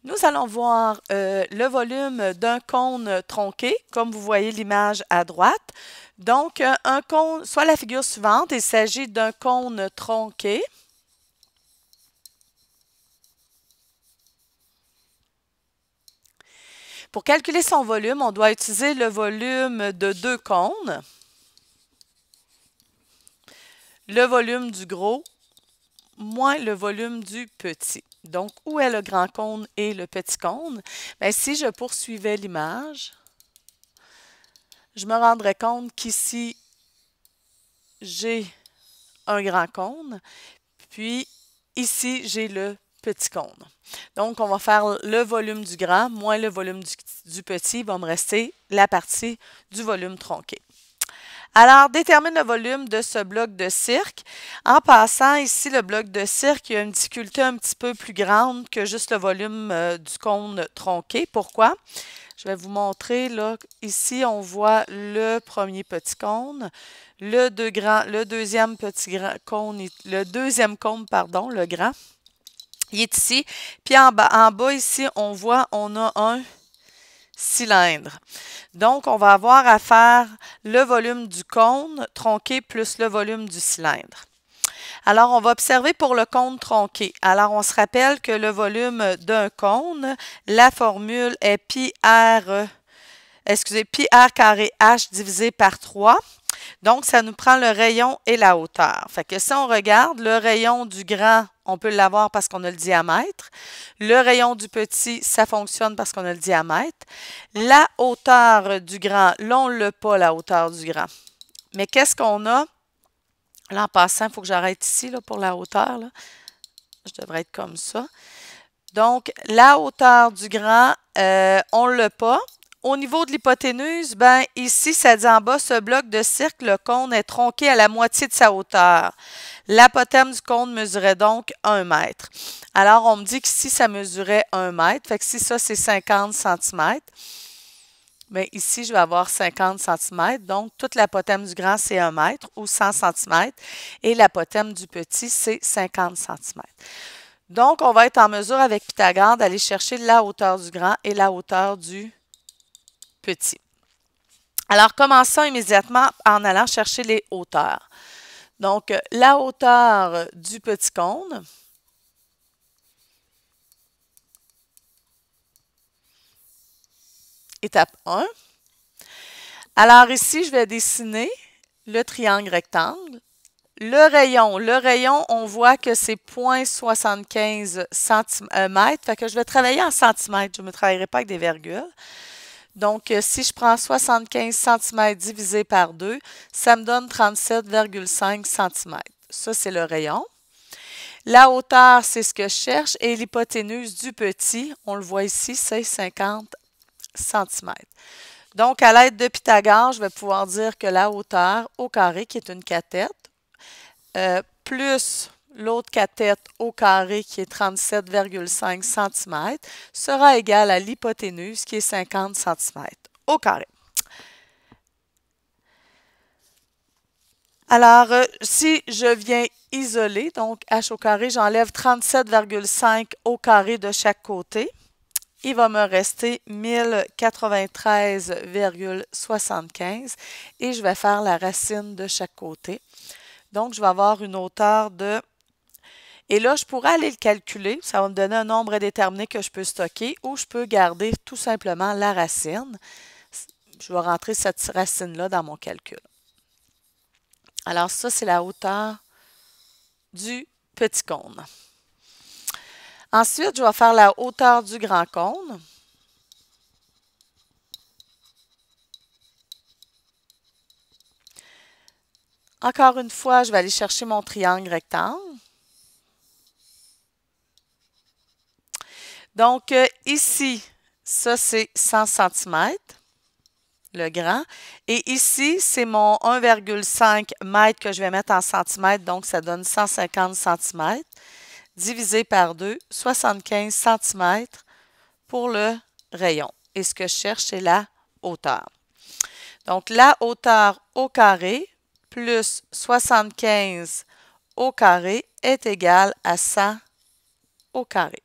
Nous allons voir le volume d'un cône tronqué, comme vous voyez l'image à droite. Donc, un cône, soit la figure suivante, il s'agit d'un cône tronqué. Pour calculer son volume, on doit utiliser le volume de deux cônes, le volume du gros moins le volume du petit. Donc, où est le grand cône et le petit cône? Bien, si je poursuivais l'image, je me rendrais compte qu'ici, j'ai un grand cône, puis ici, j'ai le petit cône. Donc, on va faire le volume du grand moins le volume du petit. Il va me rester la partie du volume tronqué. Alors, détermine le volume de ce bloc de cirque. En passant, ici, le bloc de cirque, il y a une difficulté un petit peu plus grande que juste le volume du cône tronqué. Pourquoi? Je vais vous montrer, là, ici, on voit le premier petit cône, le deuxième petit cône, le deuxième cône, pardon, le grand, il est ici. Puis en bas ici, on voit, on a un cylindre. Donc, on va avoir à faire le volume du cône tronqué plus le volume du cylindre. Alors, on va observer pour le cône tronqué. Alors, on se rappelle que le volume d'un cône, la formule est pi r carré h divisé par 3. Donc, ça nous prend le rayon et la hauteur. Fait que si on regarde, le rayon du grand, on peut l'avoir parce qu'on a le diamètre. Le rayon du petit, ça fonctionne parce qu'on a le diamètre. La hauteur du grand, là, on ne l'a pas, la hauteur du grand. Mais qu'est-ce qu'on a? Là, en passant, il faut que j'arrête ici là, pour la hauteur. Là. Je devrais être comme ça. Donc, la hauteur du grand, on ne l'a pas. Au niveau de l'hypoténuse, ben ici, ça dit en bas, ce bloc de cirque, le cône est tronqué à la moitié de sa hauteur. L'apothème du cône mesurait donc 1 mètre. Alors, on me dit qu'ici, ça mesurait 1 mètre. Fait que si ça, c'est 50 cm, bien ici, je vais avoir 50 cm. Donc, toute l'apothème du grand, c'est 1 mètre ou 100 cm. Et l'apothème du petit, c'est 50 cm. Donc, on va être en mesure avec Pythagore d'aller chercher la hauteur du grand et la hauteur du petit. Alors, commençons immédiatement en allant chercher les hauteurs. Donc, la hauteur du petit cône, étape 1. Alors ici, je vais dessiner le triangle rectangle. Le rayon, on voit que c'est 0,75 cm. Fait que je vais travailler en centimètres. Je ne me travaillerai pas avec des virgules. Donc, si je prends 75 cm divisé par 2, ça me donne 37,5 cm. Ça, c'est le rayon. La hauteur, c'est ce que je cherche. Et l'hypoténuse du petit, on le voit ici, c'est 50 cm. Donc, à l'aide de Pythagore, je vais pouvoir dire que la hauteur au carré, qui est une cathète, plus l'autre cathète au carré, qui est 37,5 cm, sera égale à l'hypoténuse, qui est 50 cm au carré. Alors, si je viens isoler, donc h au carré, j'enlève 37,5 au carré de chaque côté. Il va me rester 1093,75 et je vais faire la racine de chaque côté. Donc, je vais avoir une hauteur de... Et là, je pourrais aller le calculer. Ça va me donner un nombre indéterminé que je peux stocker ou je peux garder tout simplement la racine. Je vais rentrer cette racine-là dans mon calcul. Alors, ça, c'est la hauteur du petit cône. Ensuite, je vais faire la hauteur du grand cône. Encore une fois, je vais aller chercher mon triangle rectangle. Donc, ici, ça, c'est 100 cm, le grand. Et ici, c'est mon 1,5 m que je vais mettre en centimètres, donc ça donne 150 cm, divisé par 2, 75 cm pour le rayon. Et ce que je cherche, c'est la hauteur. Donc, la hauteur au carré plus 75 au carré est égal à 100 au carré.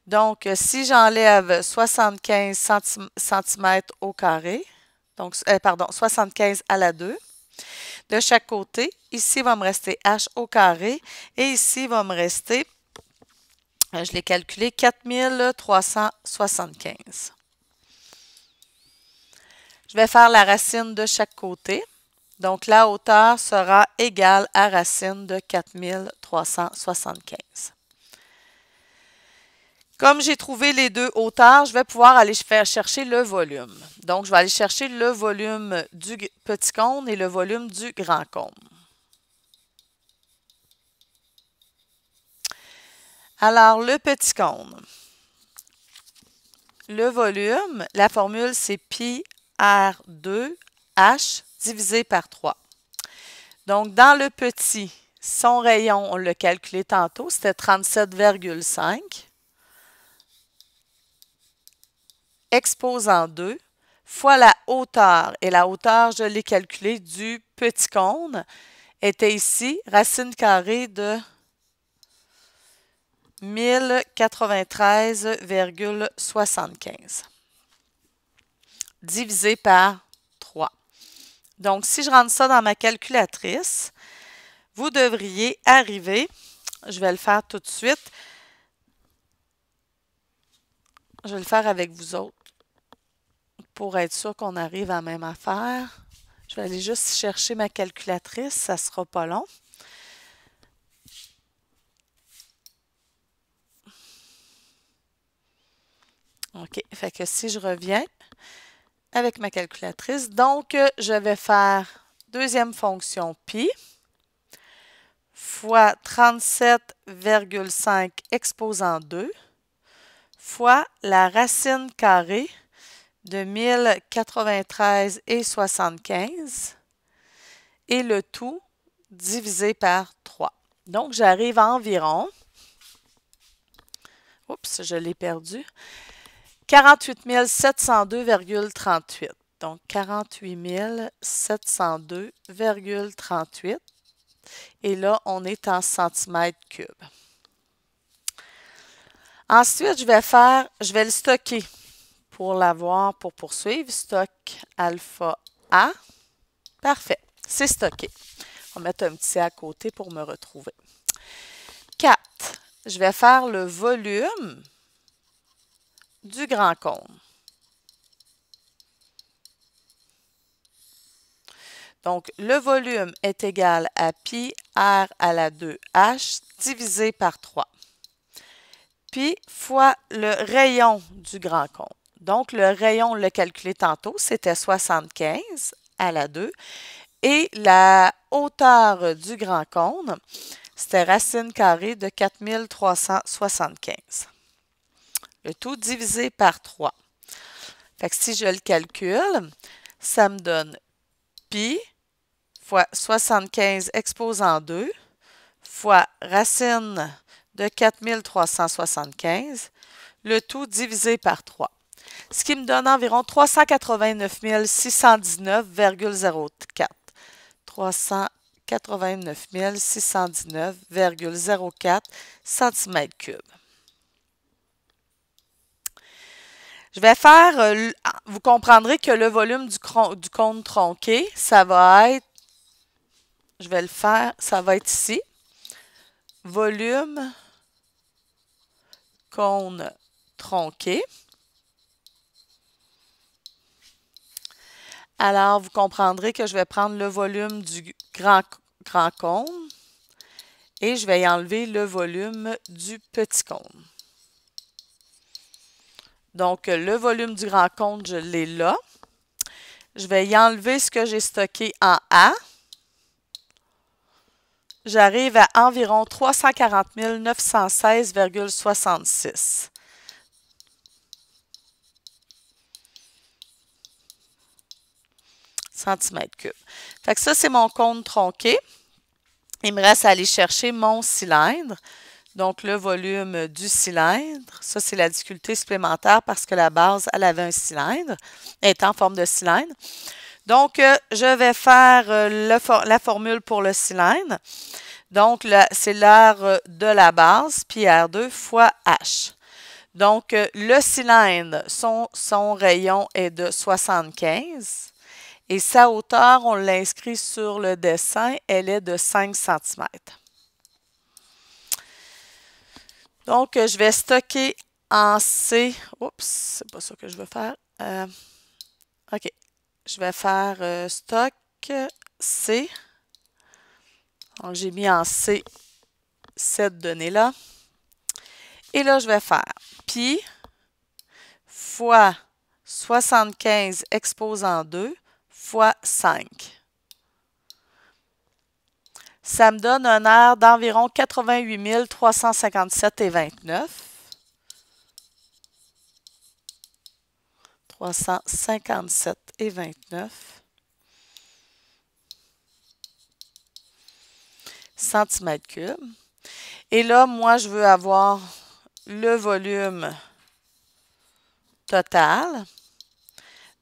Donc, si j'enlève 75 cm au carré, donc, pardon, 75 à la 2, de chaque côté, ici, il va me rester h au carré et ici, il va me rester, je l'ai calculé, 4375. Je vais faire la racine de chaque côté. Donc, la hauteur sera égale à racine de 4375. Comme j'ai trouvé les deux hauteurs, je vais pouvoir aller faire chercher le volume. Donc, je vais aller chercher le volume du petit cône et le volume du grand cône. Alors, le petit cône. Le volume, la formule, c'est pi R2H divisé par 3. Donc, dans le petit, son rayon, on l'a calculé tantôt, c'était 37,5. Exposant 2 fois la hauteur. Et la hauteur, je l'ai calculée du petit cône, était ici, racine carrée de 1093,75 divisé par 3. Donc, si je rentre ça dans ma calculatrice, vous devriez arriver, je vais le faire tout de suite, je vais le faire avec vous autres pour être sûr qu'on arrive à la même affaire. Je vais aller juste chercher ma calculatrice, ça ne sera pas long. OK, fait que si je reviens avec ma calculatrice, donc je vais faire deuxième fonction pi fois 37,5 exposant 2 fois la racine carrée de 1093,75 et le tout divisé par 3. Donc, j'arrive à environ, oups, je l'ai perdu, 48 702,38. Donc, 48 702,38. Et là, on est en centimètres cubes. Ensuite, je vais le stocker pour l'avoir, pour poursuivre. Stock alpha A. Parfait, c'est stocké. On va mettre un petit à côté pour me retrouver. 4. Je vais faire le volume du grand cône. Donc, le volume est égal à pi r à la 2h divisé par 3. Pi fois le rayon du grand cône. Donc, le rayon, on l'a calculé tantôt, c'était 75 à la 2. Et la hauteur du grand cône, c'était racine carrée de 4375. Le tout divisé par 3. Fait que si je le calcule, ça me donne pi fois 75 exposant 2 fois racine de 4375, le tout divisé par 3. Ce qui me donne environ 389 619,04. 389 619,04 cm3. Je vais faire, vous comprendrez que le volume du cône tronqué, ça va être, je vais le faire, ça va être ici. Volume cône tronqué. Alors, vous comprendrez que je vais prendre le volume du grand cône et je vais y enlever le volume du petit cône. Donc, le volume du grand cône, je l'ai là. Je vais y enlever ce que j'ai stocké en A. J'arrive à environ 340 916,66. Centimètres cubes. Fait que ça, c'est mon cône tronqué. Il me reste à aller chercher mon cylindre. Donc, le volume du cylindre. Ça, c'est la difficulté supplémentaire parce que la base, elle avait un cylindre. Elle est en forme de cylindre. Donc, je vais faire la formule pour le cylindre. Donc, c'est l'air de la base, pi R2 fois H. Donc, le cylindre, son rayon est de 75 et sa hauteur, on l'inscrit sur le dessin, elle est de 5 cm. Donc, je vais stocker en C. Oups, c'est pas ça que je veux faire. OK. Je vais faire stock C. Donc, j'ai mis en C cette donnée-là. Et là, je vais faire pi fois 75 exposant 2 fois 5. Ça me donne un air d'environ 88 357,29. 357,29 centimètres cubes. Et là, moi, je veux avoir le volume total.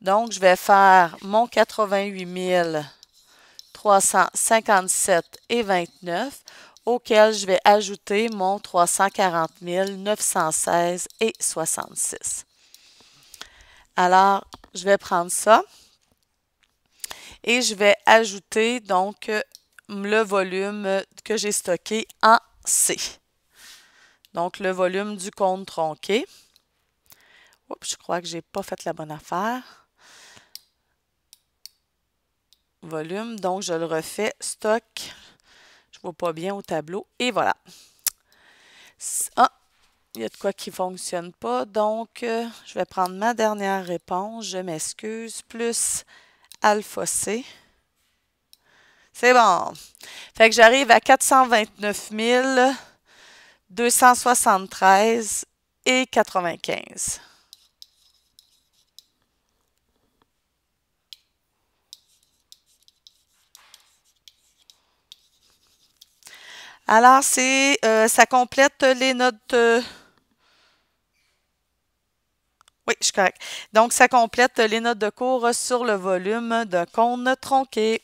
Donc, je vais faire mon 88 357,29 auquel je vais ajouter mon 340 916,66. Alors, je vais prendre ça et je vais ajouter donc le volume que j'ai stocké en C. Donc, le volume du cône tronqué. Oups, je crois que je n'ai pas fait la bonne affaire. Volume, donc je le refais, stock. Je ne vois pas bien au tableau. Et voilà. Ah, il y a de quoi qui ne fonctionne pas. Donc, je vais prendre ma dernière réponse. Je m'excuse. Plus alpha C. C'est bon. Fait que j'arrive à 429 273,95. Alors, ça complète les notes. Oui, je suis correct. Donc, ça complète les notes de cours sur le volume d'un cône tronqué.